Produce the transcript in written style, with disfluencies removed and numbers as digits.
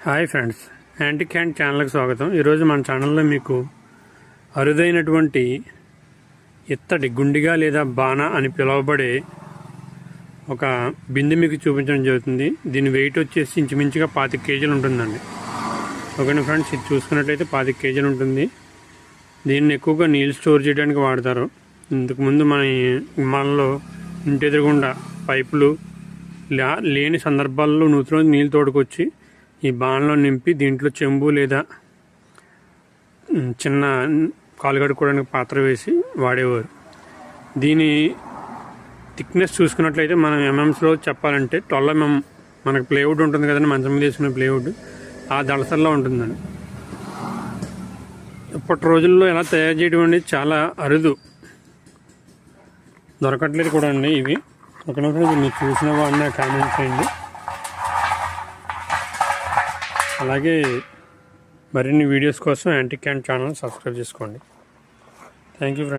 Hi friends, antique hand ఛానల్కి స్వాగతం. ఈరోజు మన ఛానల్లో మీకు అరుదైనటువంటి ఇత్తడి గుండిగా లేదా బాణ అని పిలువబడే ఒక బిందె మీకు చూపించడం జరుగుతుంది. దీని వెయిట్ వచ్చేసి ఇంచుమించుగా 25 కేజీలు ఉంటుందండి. ఓకేనా ఫ్రెండ్స్, ఇది చూసుకున్నట్లయితే 25 కేజీలు ఉంటుంది. దీన్ని ఎక్కువగా నీళ్ళు స్టోర్ చేయడానికి వాడతారు. ఇంతకుముందు మనలో ఇంటి ఎదురుగుండా పైపులు లేని సందర్భాల్లో నూతిలో నీళ్ళు తోడుకొచ్చి ఈ బాణలో నింపి దీంట్లో చెంబు లేదా చిన్న కాలు కడుక్కోవడానికి పాత్ర వేసి వాడేవారు. దీని థిక్నెస్ చూసుకున్నట్లయితే మనం ఎంఎంస్లో చెప్పాలంటే 12 mm మనకు ప్లేవుడ్ ఉంటుంది కదండి, మంచం మీద వేసుకునే ప్లేవుడ్, ఆ దళసరిలో ఉంటుందండి. ఇప్పటి రోజుల్లో ఎలా తయారు చేయడం అనేది చాలా అరుదు, దొరకట్లేదు కూడా అండి ఇవి. ఒకనొకటి మీరు చూసిన వాడిని కామెంట్ చేయండి. అలాగే మరిన్ని వీడియోస్ కోసం యాంటిక్ హ్యాండ్ ఛానల్ సబ్స్క్రైబ్ చేసుకోండి. Thank you friends.